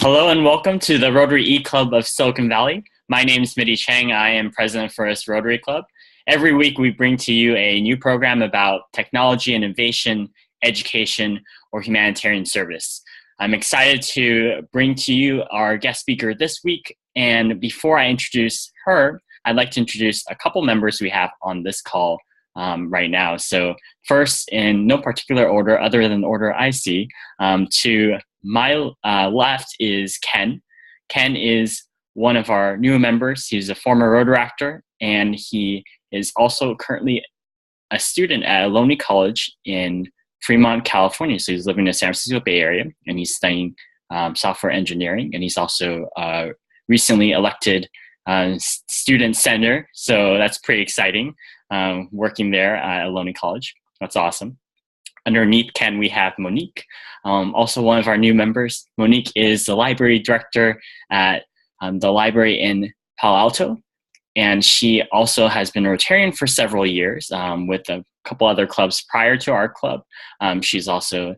Hello and welcome to the Rotary eClub of Silicon Valley. My name is Mitty Chang. I am president for this Rotary Club. Every week we bring to you a new program about technology, innovation, education, or humanitarian service. I'm excited to bring to you our guest speaker this week. And before I introduce her, I'd like to introduce a couple members we have on this call right now. So first, in no particular order other than the order I see, to my left is Ken. Ken is one of our new members. He's a former Rotaractor, and he is also currently a student at Ohlone College in Fremont, California. So he's living in the San Francisco Bay Area, and he's studying software engineering, and he's also recently elected student senator. So that's pretty exciting, working there at Ohlone College. That's awesome. Underneath Ken, we have Monique, also one of our new members. Monique is the library director at the library in Palo Alto, and she also has been a Rotarian for several years with a couple other clubs prior to our club. She's also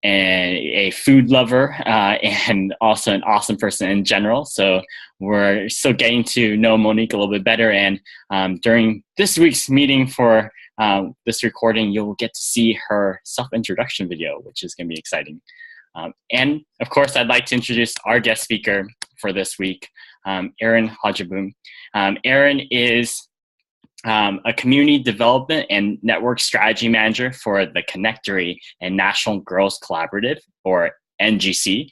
a food lover and also an awesome person in general. So we're still getting to know Monique a little bit better. And during this week's meeting for this recording, you'll get to see her self-introduction video, which is going to be exciting. And of course, I'd like to introduce our guest speaker for this week, Erin Hogeboom. Erin is a community development and network strategy manager for the Connectory and National Girls Collaborative, or NGC.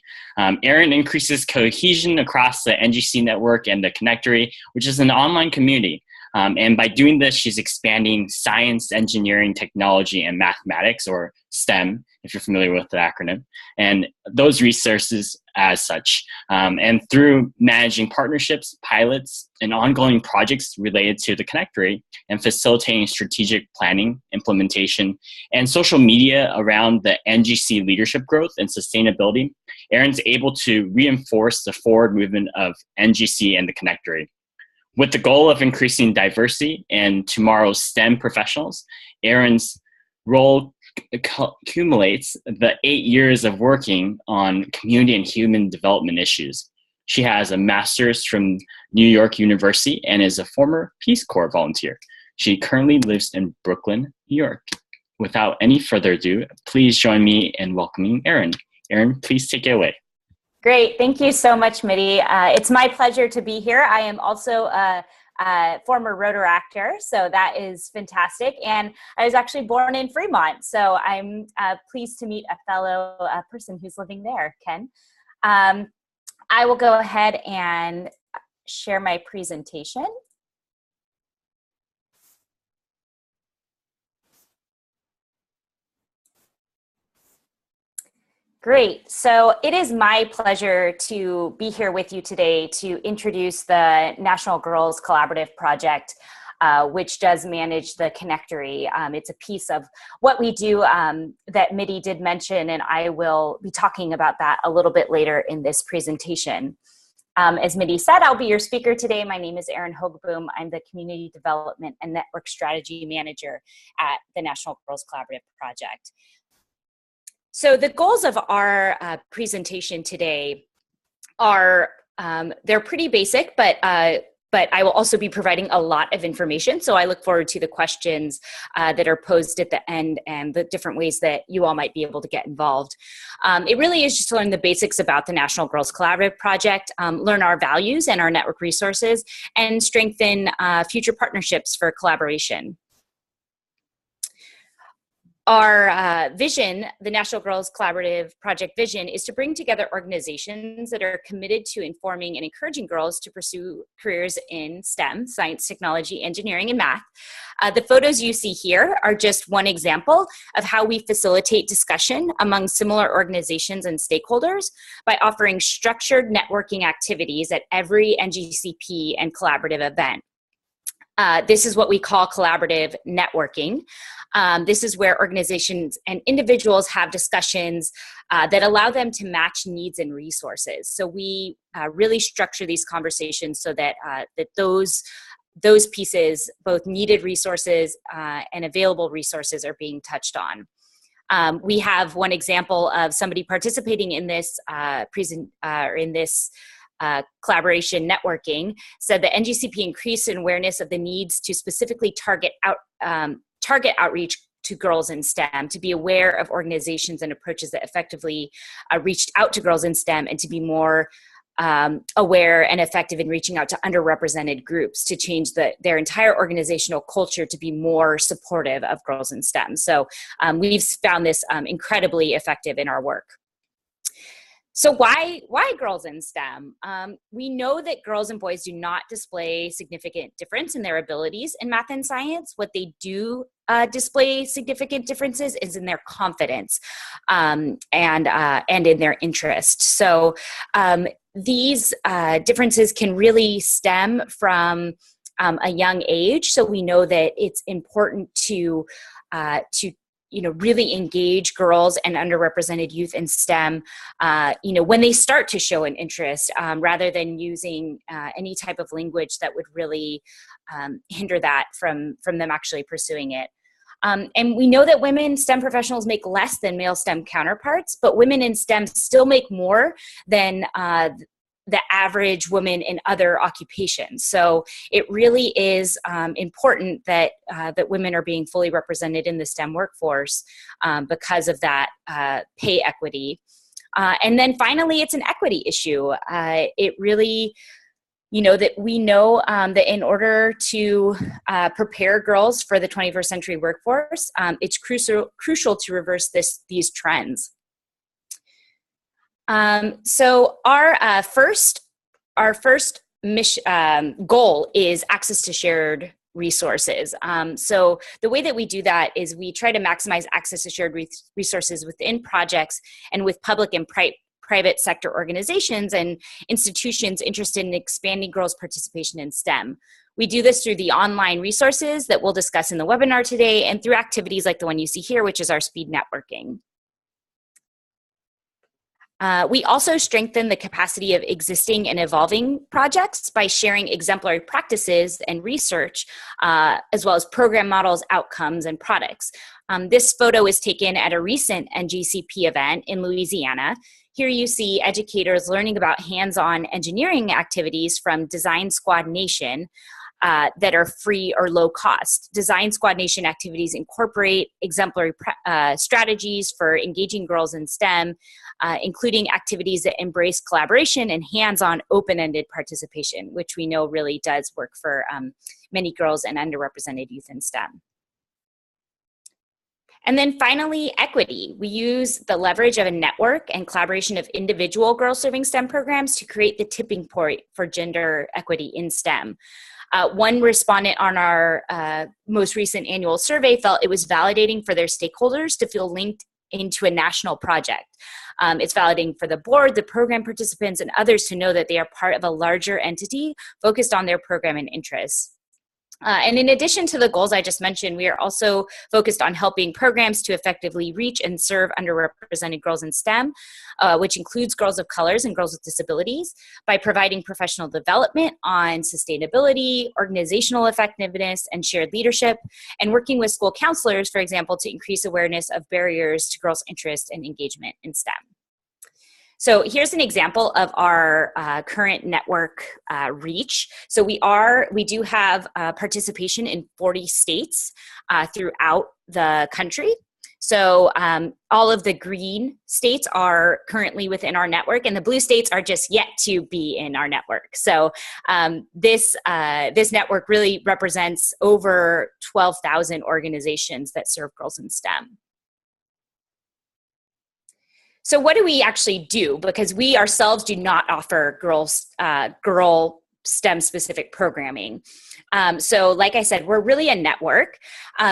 Erin increases cohesion across the NGC network and the Connectory, which is an online community. And by doing this, she's expanding science, engineering, technology, and mathematics, or STEM, if you're familiar with the acronym, and those resources as such. And through managing partnerships, pilots, and ongoing projects related to the Connectory, and facilitating strategic planning, implementation, and social media around the NGC leadership growth and sustainability, Erin's able to reinforce the forward movement of NGC and the Connectory. With the goal of increasing diversity in tomorrow's STEM professionals, Erin's role accumulates the 8 years of working on community and human development issues. She has a master's from New York University and is a former Peace Corps volunteer. She currently lives in Brooklyn, New York. Without any further ado, please join me in welcoming Erin. Erin, please take it away. Great. Thank you so much, Mitty. It's my pleasure to be here. I am also a former Rotaractor, so that is fantastic. And I was actually born in Fremont, so I'm pleased to meet a fellow person who's living there, Ken. I will go ahead and share my presentation. Great. So it is my pleasure to be here with you today to introduce the National Girls Collaborative Project, which does manage the Connectory. It's a piece of what we do that Mitty did mention, and I will be talking about that a little bit later in this presentation. As Mitty said, I'll be your speaker today. My name is Erin Hogeboom. I'm the Community Development and Network Strategy Manager at the National Girls Collaborative Project. So the goals of our presentation today are, they're pretty basic, but I will also be providing a lot of information. So I look forward to the questions that are posed at the end and the different ways that you all might be able to get involved. It really is just to learn the basics about the National Girls Collaborative Project, learn our values and our network resources, and strengthen future partnerships for collaboration. Our vision, the National Girls Collaborative Project vision, is to bring together organizations that are committed to informing and encouraging girls to pursue careers in STEM, science, technology, engineering, and math. The photos you see here are just one example of how we facilitate discussion among similar organizations and stakeholders by offering structured networking activities at every NGCP and collaborative event. This is what we call collaborative networking. This is where organizations and individuals have discussions that allow them to match needs and resources. So we really structure these conversations so that those pieces, both needed resources and available resources, are being touched on. We have one example of somebody participating in this collaboration networking, said that NGCP increased in awareness of the needs to specifically target outreach to girls in STEM, to be aware of organizations and approaches that effectively reached out to girls in STEM, and to be more aware and effective in reaching out to underrepresented groups, to change their entire organizational culture to be more supportive of girls in STEM. So we've found this incredibly effective in our work. So why girls in STEM? We know that girls and boys do not display significant difference in their abilities in math and science. What they do display significant differences is in their confidence and in their interest. So these differences can really stem from a young age. So we know that it's important to really engage girls and underrepresented youth in STEM, when they start to show an interest, rather than using any type of language that would really hinder that from them actually pursuing it. And we know that women STEM professionals make less than male STEM counterparts, but women in STEM still make more than the average woman in other occupations. So it really is important that women are being fully represented in the STEM workforce because of that pay equity. And then finally, it's an equity issue. It really, that we know that in order to prepare girls for the 21st century workforce, it's crucial to reverse these trends. So our first goal is access to shared resources. So the way that we do that is we try to maximize access to shared resources within projects and with public and private sector organizations and institutions interested in expanding girls' participation in STEM. We do this through the online resources that we'll discuss in the webinar today, and through activities like the one you see here, which is our speed networking. We also strengthen the capacity of existing and evolving projects by sharing exemplary practices and research, as well as program models, outcomes, and products. This photo is taken at a recent NGCP event in Louisiana. Here you see educators learning about hands-on engineering activities from Design Squad Nation that are free or low cost. Design Squad Nation activities incorporate exemplary strategies for engaging girls in STEM, including activities that embrace collaboration and hands-on open-ended participation, which we know really does work for many girls and underrepresented youth in STEM. And then finally, equity. We use the leverage of a network and collaboration of individual girl-serving STEM programs to create the tipping point for gender equity in STEM. One respondent on our most recent annual survey felt it was validating for their stakeholders to feel linked into a national project. It's validating for the board, the program participants, and others to know that they are part of a larger entity focused on their program and interests. And in addition to the goals I just mentioned, we are also focused on helping programs to effectively reach and serve underrepresented girls in STEM, which includes girls of colors and girls with disabilities, by providing professional development on sustainability, organizational effectiveness, and shared leadership, and working with school counselors, for example, to increase awareness of barriers to girls' interest and engagement in STEM. So here's an example of our current network reach. So we do have participation in 40 states throughout the country. So all of the green states are currently within our network, and the blue states are just yet to be in our network. So this network really represents over 12,000 organizations that serve girls in STEM. So what do we actually do? Because we ourselves do not offer girl STEM specific programming. So like I said, we're really a network.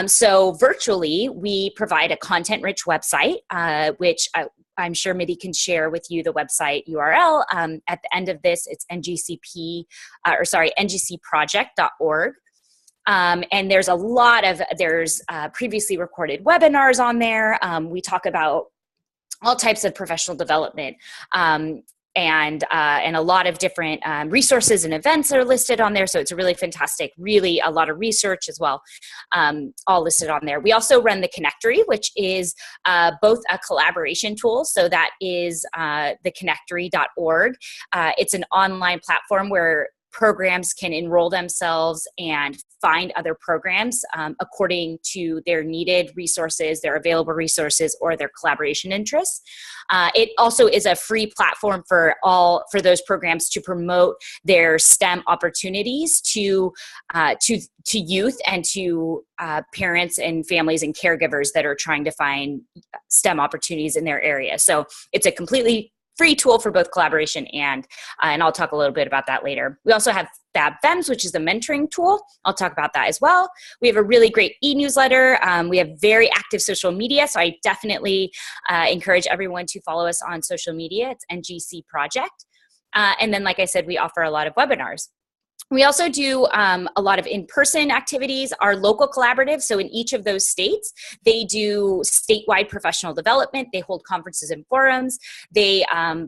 So virtually, we provide a content-rich website, which I'm sure Mitty can share with you the website URL. At the end of this, it's ngcproject.org. And there's previously recorded webinars on there. We talk about all types of professional development. and a lot of different resources and events are listed on there. So it's really fantastic, really a lot of research as well, all listed on there. We also run the Connectory, which is both a collaboration tool. So that is the connectory.org. It's an online platform where programs can enroll themselves and find other programs according to their needed resources, their available resources, or their collaboration interests. It also is a free platform for those programs to promote their STEM opportunities to youth and to parents and families and caregivers that are trying to find STEM opportunities in their area. So it's a completely free tool for both collaboration and I'll talk a little bit about that later. We also have FabFems, which is the mentoring tool. I'll talk about that as well. We have a really great e-newsletter. We have very active social media, so I definitely encourage everyone to follow us on social media. It's NGC Project. And then, like I said, we offer a lot of webinars. We also do a lot of in-person activities. Our local collaborative, so in each of those states, they do statewide professional development. They hold conferences and forums. They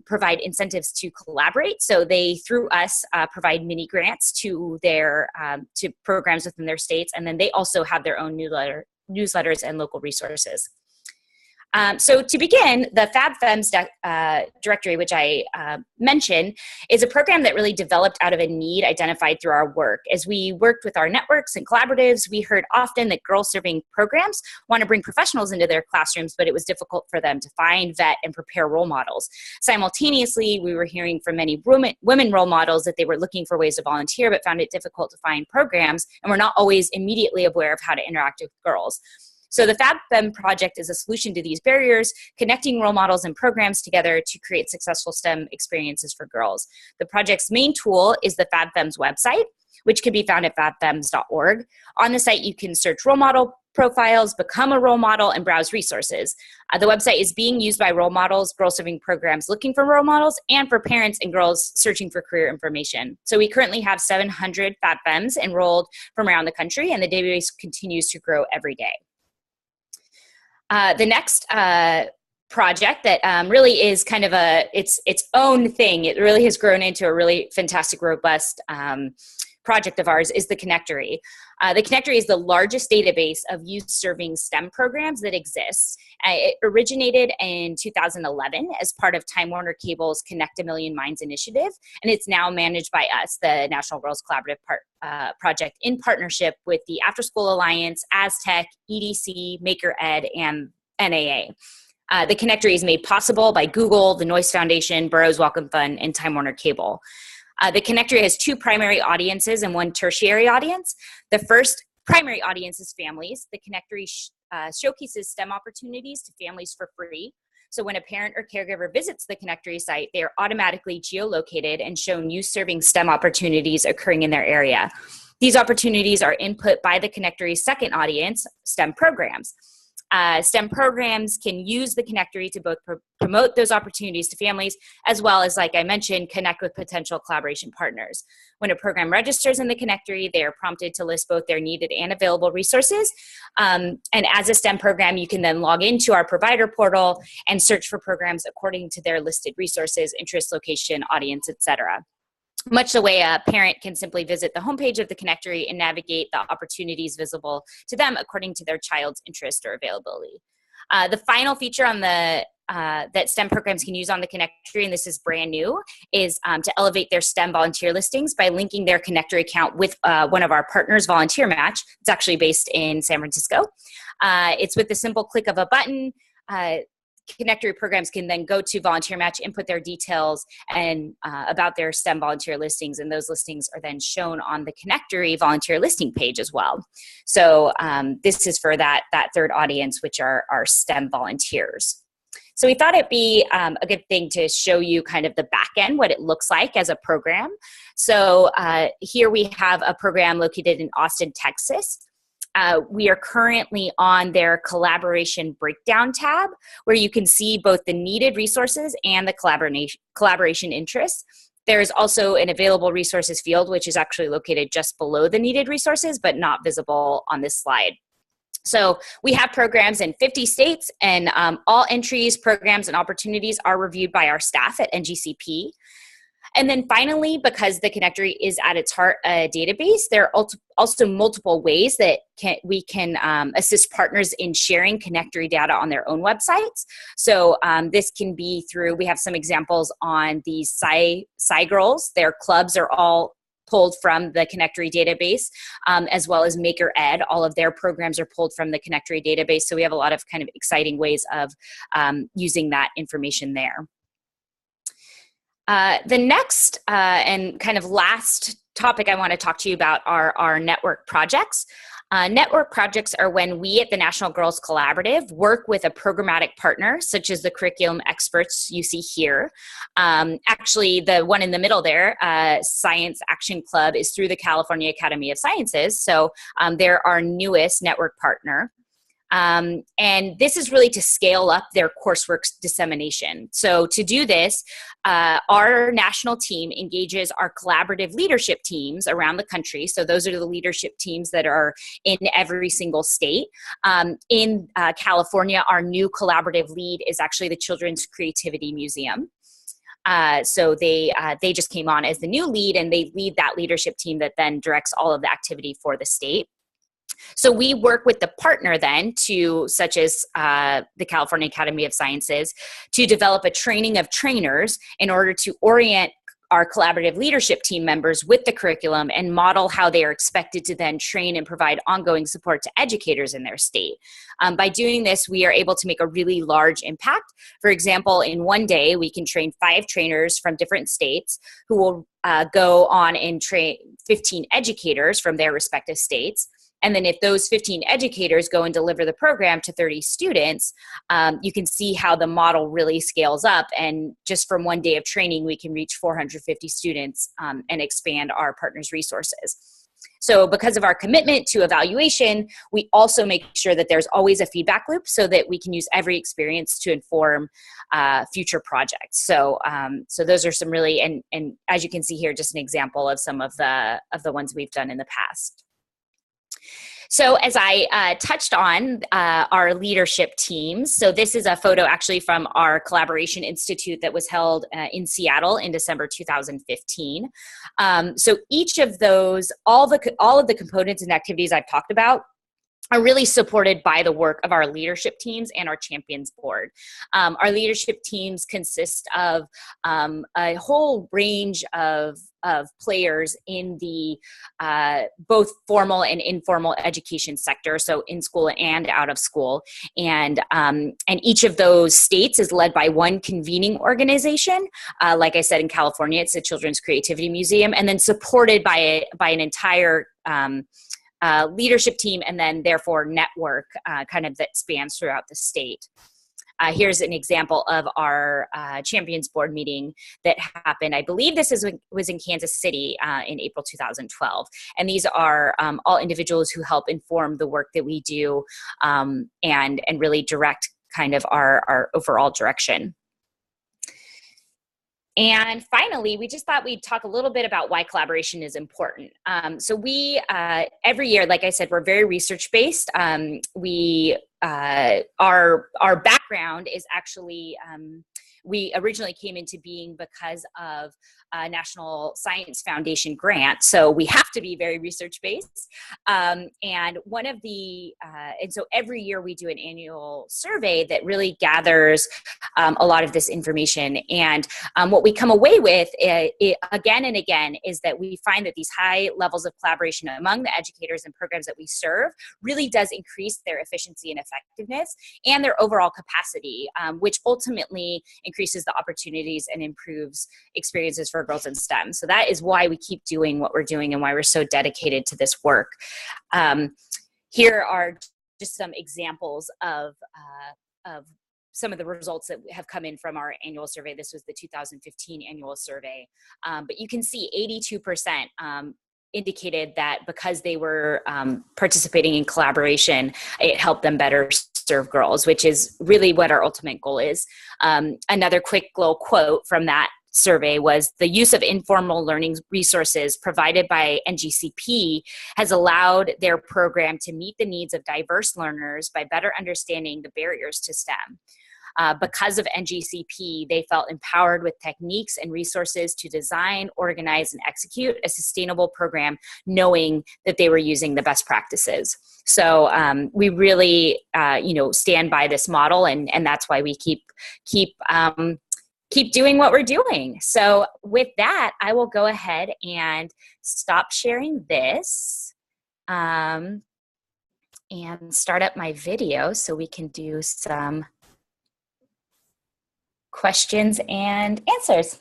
provide incentives to collaborate. So they, through us, provide mini grants to their to programs within their states. And then they also have their own newsletters and local resources. So to begin, the FabFems directory, which I mentioned, is a program that really developed out of a need identified through our work. As we worked with our networks and collaboratives, we heard often that girl-serving programs want to bring professionals into their classrooms, but it was difficult for them to find, vet, and prepare role models. Simultaneously, we were hearing from many women role models that they were looking for ways to volunteer, but found it difficult to find programs, and were not always immediately aware of how to interact with girls. So the FabFem project is a solution to these barriers, connecting role models and programs together to create successful STEM experiences for girls. The project's main tool is the FabFems website, which can be found at fabfems.org. On the site, you can search role model profiles, become a role model, and browse resources. The website is being used by role models, girl-serving programs looking for role models, and for parents and girls searching for career information. So we currently have 700 FabFems enrolled from around the country, and the database continues to grow every day. The next project that really is kind of its own thing, it really has grown into a really fantastic, robust project of ours, is the Connectory. The Connectory is the largest database of youth-serving STEM programs that exists. It originated in 2011 as part of Time Warner Cable's Connect a Million Minds initiative, and it's now managed by us, the National Girls Collaborative Project, in partnership with the After School Alliance, Aztec, EDC, Maker Ed, and NAA. The Connectory is made possible by Google, the Noyce Foundation, Burroughs Wellcome Fund, and Time Warner Cable. The Connectory has two primary audiences and one tertiary audience. The first primary audience is families. The Connectory showcases STEM opportunities to families for free. So when a parent or caregiver visits the Connectory site, they are automatically geolocated and shown youth-serving STEM opportunities occurring in their area. These opportunities are input by the Connectory's second audience, STEM programs. STEM programs can use the Connectory to both promote those opportunities to families, as well as, like I mentioned, connect with potential collaboration partners. When a program registers in the Connectory, they are prompted to list both their needed and available resources. And as a STEM program, you can then log into our provider portal and search for programs according to their listed resources, interest, location, audience, etc. Much the way a parent can simply visit the homepage of the Connectory and navigate the opportunities visible to them according to their child's interest or availability. The final feature on the that STEM programs can use on the Connectory, and this is brand new, is to elevate their STEM volunteer listings by linking their Connectory account with one of our partners, Volunteer Match. It's actually based in San Francisco. It's with the simple click of a button. Connectory programs can then go to Volunteer Match, input their details and about their STEM volunteer listings, and those listings are then shown on the Connectory volunteer listing page as well. So this is for that third audience, which are our STEM volunteers. So we thought it'd be a good thing to show you kind of the back end, what it looks like as a program. So here we have a program located in Austin, Texas. We are currently on their collaboration breakdown tab, where you can see both the needed resources and the collaboration interests. There is also an available resources field, which is actually located just below the needed resources, but not visible on this slide. So we have programs in 50 states, and all entries, programs, and opportunities are reviewed by our staff at NGCP. And then finally, because the Connectory is at its heart a database, there are also multiple ways that we can assist partners in sharing Connectory data on their own websites. So this can be through, we have some examples on the Sci Girls. Their clubs are all pulled from the Connectory database, as well as Maker Ed. All of their programs are pulled from the Connectory database. So we have a lot of kind of exciting ways of using that information there. The next and kind of last topic I want to talk to you about are our network projects. Network projects are when we at the National Girls Collaborative work with a programmatic partner, such as the curriculum experts you see here. Actually, the one in the middle there, Science Action Club, is through the California Academy of Sciences. So they're our newest network partner. And this is really to scale up their coursework dissemination. So to do this, our national team engages our collaborative leadership teams around the country. So those are the leadership teams that are in every single state. In California, our new collaborative lead is actually the Children's Creativity Museum. So they just came on as the new lead, and they lead that leadership team that then directs all of the activity for the state. So we work with the partner then such as the California Academy of Sciences, to develop a training of trainers in order to orient our collaborative leadership team members with the curriculum and model how they are expected to then train and provide ongoing support to educators in their state. By doing this, we are able to make a really large impact. For example, in one day, we can train 5 trainers from different states who will go on and train 15 educators from their respective states. And then if those 15 educators go and deliver the program to 30 students, you can see how the model really scales up. And just from one day of training, we can reach 450 students and expand our partners' resources. So because of our commitment to evaluation, we also make sure that there's always a feedback loop so that we can use every experience to inform future projects. So those are some really, and as you can see here, just an example of some of the ones we've done in the past. So as I touched on our leadership teams, so this is a photo actually from our Collaboration Institute that was held in Seattle in December 2015. So each of those, all of the components and activities I've talked about are really supported by the work of our leadership teams and our champions board. Our leadership teams consist of a whole range of players in the both formal and informal education sector, so in school and out of school. And each of those states is led by one convening organization. Like I said, in California, it's the Children's Creativity Museum, and then supported by an entire leadership team, and then therefore network kind of that spans throughout the state. Here's an example of our Champions Board meeting that happened. I believe this was in Kansas City in April 2012. And these are all individuals who help inform the work that we do and really direct kind of our overall direction. And finally, we just thought we'd talk a little bit about why collaboration is important. So we, every year, like I said, we're very research-based. Our background is actually, we originally came into being because of a National Science Foundation grant. So we have to be very research-based. And one of the, and so every year we do an annual survey that really gathers a lot of this information. And what we come away with again and again is that we find that these high levels of collaboration among the educators and programs that we serve really does increase their efficiency and effectiveness and their overall capacity, which ultimately increases the opportunities and improves experiences for girls in STEM. So that is why we keep doing what we're doing and why we're so dedicated to this work. Here are just some examples of some of the results that have come in from our annual survey. This was the 2015 annual survey. But you can see 82% indicated that because they were participating in collaboration, it helped them better serve girls, which is really what our ultimate goal is. Another quick little quote from that survey was the use of informal learning resources provided by NGCP has allowed their program to meet the needs of diverse learners by better understanding the barriers to STEM. Because of NGCP, they felt empowered with techniques and resources to design, organize, and execute a sustainable program, knowing that they were using the best practices. So we really, stand by this model, and that's why we keep doing what we're doing. So with that, I will go ahead and stop sharing this and start up my video so we can do some questions and answers.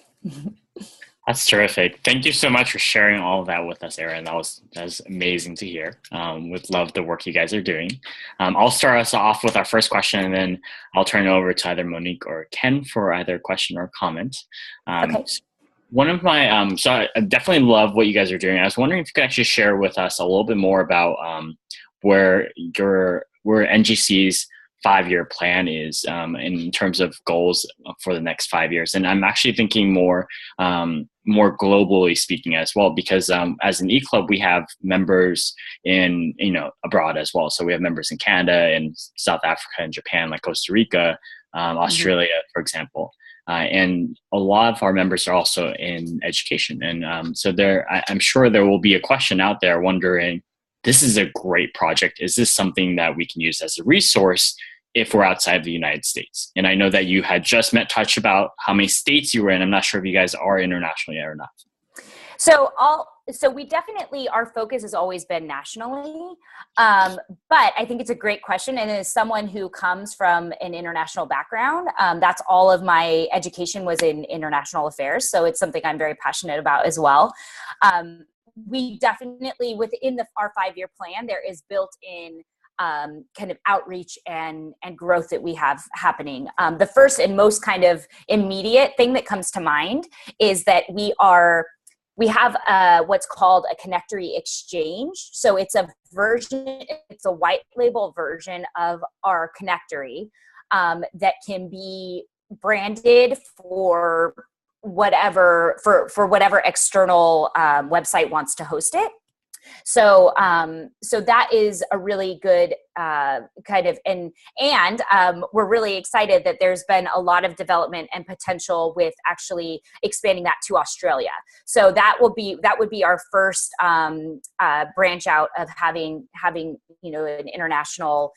That's terrific. Thank you so much for sharing all of that with us, Erin. That was amazing to hear. Would love the work you guys are doing. I'll start us off with our first question, and then I'll turn it over to either Monique or Ken for either question or comment. Okay. One of my, so I definitely love what you guys are doing. I was wondering if you could actually share with us a little bit more about where NGC's 5-year plan is in terms of goals for the next 5 years. And I'm actually thinking more globally speaking as well, because as an eClub, we have members in, abroad as well. So we have members in Canada and South Africa and Japan, like Costa Rica, Australia, for example. And a lot of our members are also in education. And so I'm sure there will be a question out there wondering, this is a great project. Is this something that we can use as a resource if we're outside the United States? And I know that you had just touched about how many states you were in. I'm not sure if you guys are international yet or not. So we definitely, our focus has always been nationally, but I think it's a great question. And as someone who comes from an international background, that's all of my education was in international affairs. So it's something I'm very passionate about as well. We definitely, within our 5-year plan, there is built-in kind of outreach and growth that we have happening. The first and most kind of immediate thing that comes to mind is that we have what's called a connectory exchange. So it's a white label version of our connectory that can be branded for whatever external website wants to host it. So that is a really good kind of, and we're really excited that there's been a lot of development and potential with actually expanding that to Australia. So that would be our first branch out of having an international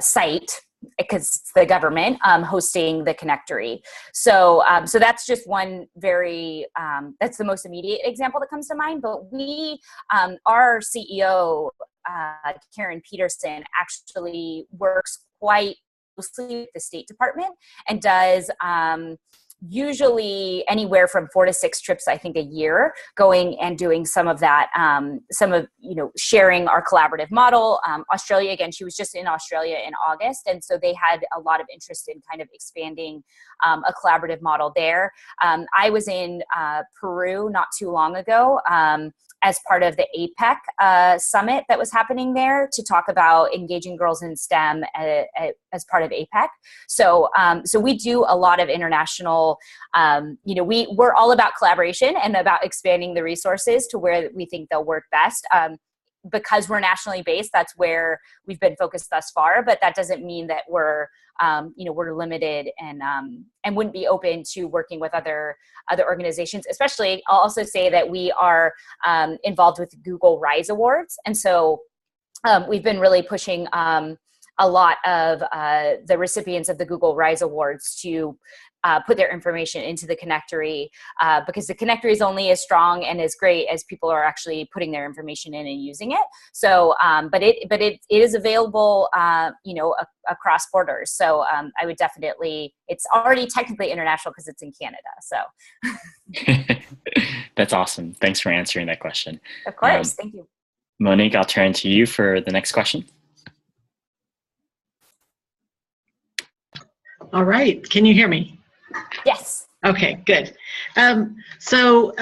site, because it's the government hosting the connectory. So that's just one that's the most immediate example that comes to mind. But we, our CEO, Karen Peterson, actually works quite closely with the State Department and does usually anywhere from 4 to 6 trips, I think, a year, going and doing some of that, sharing our collaborative model. Australia, again, she was just in Australia in August. And so they had a lot of interest in kind of expanding a collaborative model there. I was in Peru not too long ago as part of the APEC summit that was happening there to talk about engaging girls in STEM as part of APEC. So we do a lot of international, we're all about collaboration and about expanding the resources to where we think they'll work best. Because we're nationally based, that's where we've been focused thus far, but that doesn't mean that we're limited and wouldn't be open to working with other organizations. Especially, I'll also say that we are involved with Google Rise Awards. And so we've been really pushing a lot of the recipients of the Google Rise Awards to put their information into the connectory, because the connectory is only as strong and as great as people are actually putting their information in and using it. So, but it is available, across borders. So I would definitely, it's already technically international because it's in Canada. So that's awesome. Thanks for answering that question. Of course. Thank you. Monique, I'll turn to you for the next question. All right. Can you hear me? Yes. Okay, good. So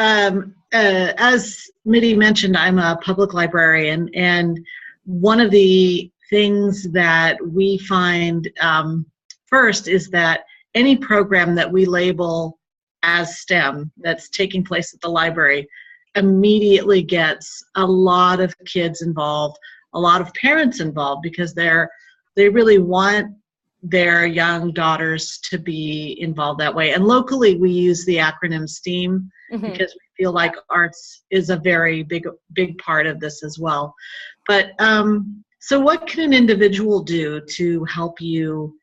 as Mitty mentioned, I'm a public librarian, and one of the things that we find first is that any program that we label as STEM that's taking place at the library immediately gets a lot of kids involved, a lot of parents involved, because they really want their young daughters to be involved that way. And locally, we use the acronym STEAM because we feel like arts is a very big part of this as well. But so what can an individual do to help you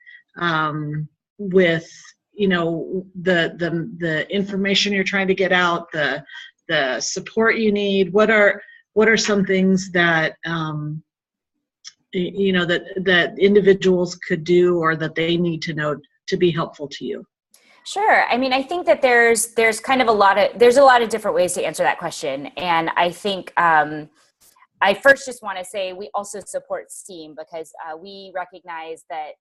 with, you know, the information you're trying to get out, the support you need? What are some things that you know, that individuals could do or that they need to know to be helpful to you? Sure. I mean, I think that there's kind of a lot of different ways to answer that question. And I think I first just want to say we also support STEAM because we recognize that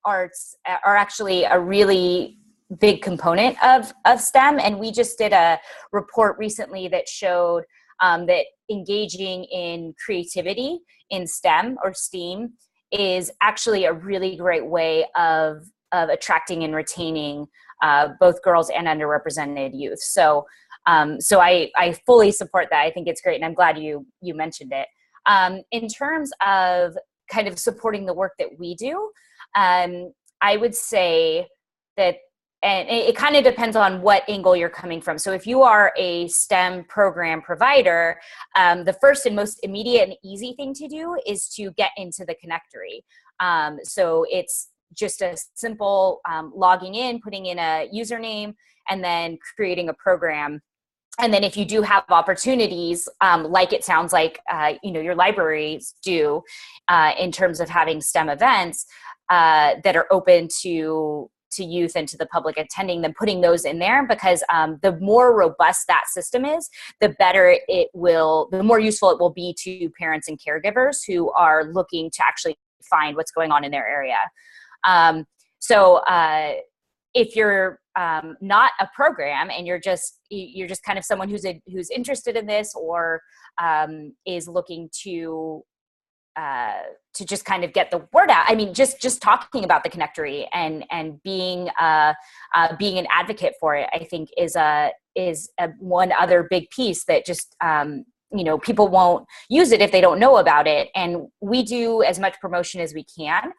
arts are actually a really big component of STEM. And we just did a report recently that showed that engaging in creativity in STEM or STEAM is actually a really great way of attracting and retaining both girls and underrepresented youth. So I fully support that. I think it's great, and I'm glad you mentioned it. In terms of kind of supporting the work that we do, I would say that, and it kind of depends on what angle you're coming from. So if you are a STEM program provider, the first and most immediate and easy thing to do is to get into the connectory. So it's just a simple logging in, putting in a username, and then creating a program. And then if you do have opportunities, like it sounds like you know, your libraries do, in terms of having STEM events that are open to youth and to the public attending them, putting those in there, because the more robust that system is, the better the more useful it will be to parents and caregivers who are looking to actually find what's going on in their area. So if you're not a program and you're just kind of someone who's interested in this, or is looking to just kind of get the word out. I mean, just talking about the connectory and being an advocate for it, I think is one other big piece that just you know, people won't use it if they don't know about it. And we do as much promotion as we can,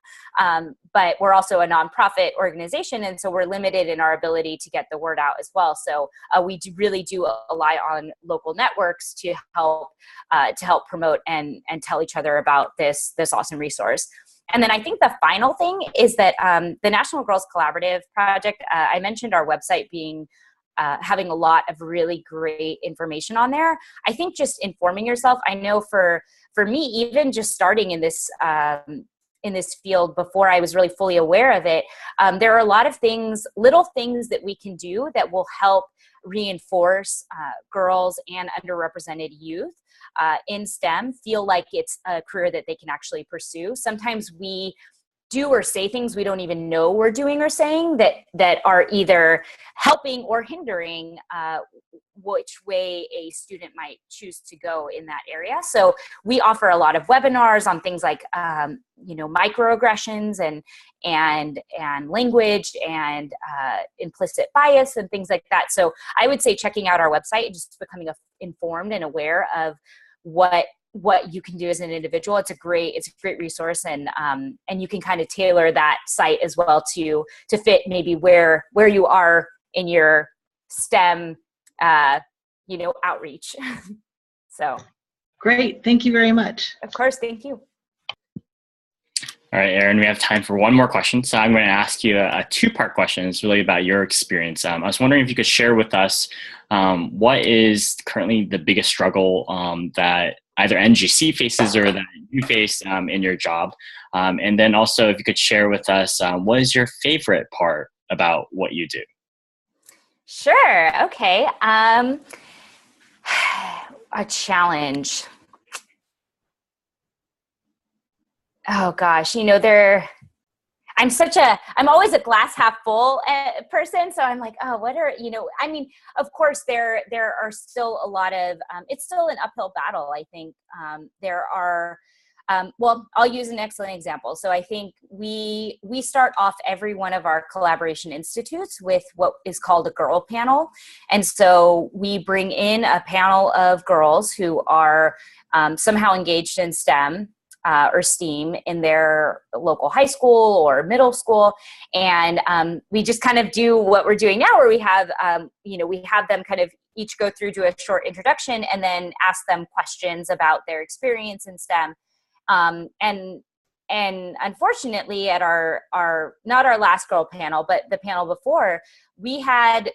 but we're also a nonprofit organization, and so we're limited in our ability to get the word out as well. So we really do rely on local networks to help promote and tell each other about this awesome resource. And then I think the final thing is that the National Girls Collaborative Project, I mentioned our website being having a lot of really great information on there. I think just informing yourself, I know for me, even just starting in this field before I was really fully aware of it, there are a lot of little things that we can do that will help reinforce girls and underrepresented youth in STEM feel like it's a career that they can actually pursue. Sometimes we do or say things we don't even know we're doing or saying that are either helping or hindering which way a student might choose to go in that area. So we offer a lot of webinars on things like you know, microaggressions and language and implicit bias and things like that. So I would say checking out our website and just becoming informed and aware of what you can do as an individual. It's a great resource, and you can kind of tailor that site as well to fit maybe where you are in your STEM you know, outreach. So great, thank you very much. Of course, thank you. All right, Erin, we have time for one more question. So I'm going to ask you a two-part question. It's really about your experience. I was wondering if you could share with us what is currently the biggest struggle that either NGC faces or that you face in your job. And then also if you could share with us what is your favorite part about what you do? Sure, okay. A challenge. Oh gosh, you know, I'm always a glass half full person. So I'm like, oh, what are, you know, I mean, of course there are still a lot of, it's still an uphill battle. I think there are well, I'll use an excellent example. So I think we start off every one of our collaboration institutes with what is called a girl panel. And so we bring in a panel of girls who are somehow engaged in STEM or STEAM in their local high school or middle school. And we just kind of do what we're doing now, where we have, we have them kind of each go through to a short introduction and then ask them questions about their experience in STEM. And unfortunately at our not our last girl panel, but the panel before, we had,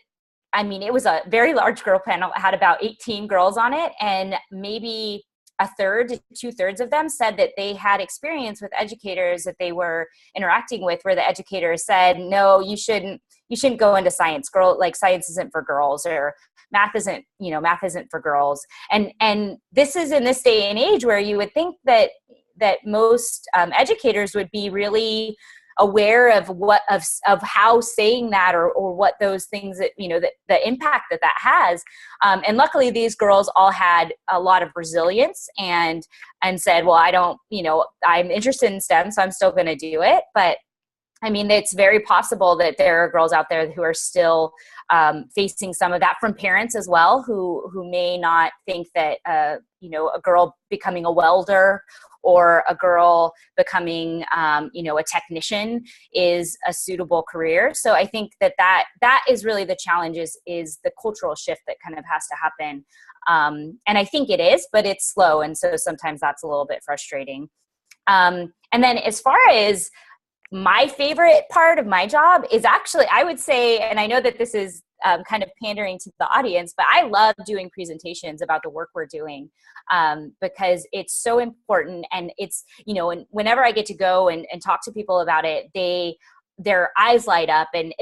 it was a very large girl panel. It had about 18 girls on it, and maybe a third to 2/3 of them said that they had experience with educators that they were interacting with, where the educator said, no, you shouldn't go into science, science isn't for girls, or math isn't for girls. And this is in this day and age where you would think that most educators would be really aware of how saying that or what those things that, the impact that has. And luckily these girls all had a lot of resilience and said, well, I'm interested in STEM, so I'm still going to do it. But it's very possible that there are girls out there who are still facing some of that from parents as well, who may not think that, a girl becoming a welder or a girl becoming, a technician is a suitable career. So I think that is really the challenge is the cultural shift that kind of has to happen. And I think it is, but it's slow. And so sometimes that's a little bit frustrating. And then as far as my favorite part of my job is actually, I would say, and I know that this is kind of pandering to the audience, but I love doing presentations about the work we're doing because it's so important. And it's, and whenever I get to go and talk to people about it, their eyes light up and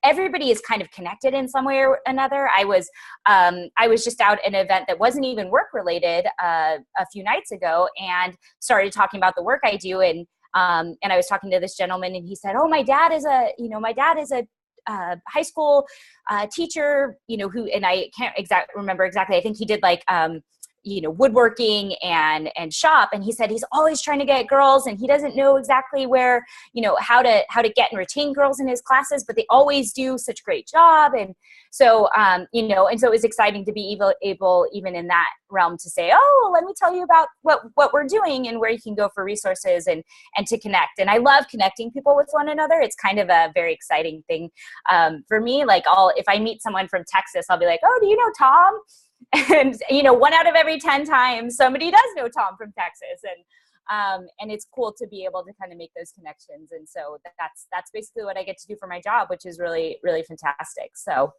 everybody is kind of connected in some way or another. I was just out at an event that wasn't even work related a few nights ago and started talking about the work I do. And I was talking to this gentleman and he said, oh, my dad is a high school teacher, who, and I can't remember exactly. I think he did woodworking and shop. And he said he's always trying to get girls and he doesn't know exactly where, how to get and retain girls in his classes, but they always do such a great job. And so, and so it was exciting to be able even in that realm to say, oh, let me tell you about what we're doing and where you can go for resources and to connect. And I love connecting people with one another. It's kind of a very exciting thing for me. If I meet someone from Texas, I'll be like, oh, do you know Tom? And 1 out of every 10 times somebody does know Tom from Texas, and it's cool to be able to kind of make those connections. And so that's basically what I get to do for my job, which is really, really fantastic. So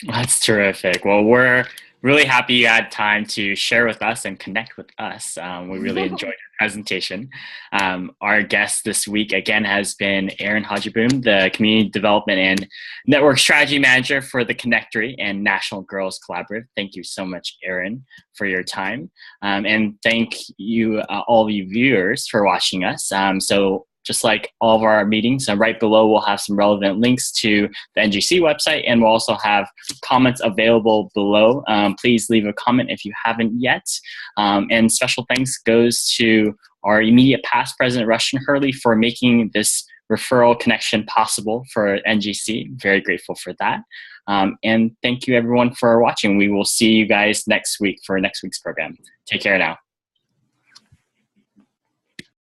that's terrific. Well, we're really happy you had time to share with us and connect with us. We really enjoyed your presentation. Our guest this week, again, has been Erin Hogeboom, the Community Development and Network Strategy Manager for the Connectory and National Girls Collaborative. Thank you so much, Erin, for your time. And thank you, all of you viewers, for watching us. So just like all of our meetings, right below we'll have some relevant links to the NGC website, and we'll also have comments available below. Please leave a comment if you haven't yet. And special thanks goes to our immediate past president, Russian Hurley, for making this referral connection possible for NGC. Very grateful for that. And thank you everyone for watching. We will see you guys next week for next week's program. Take care now.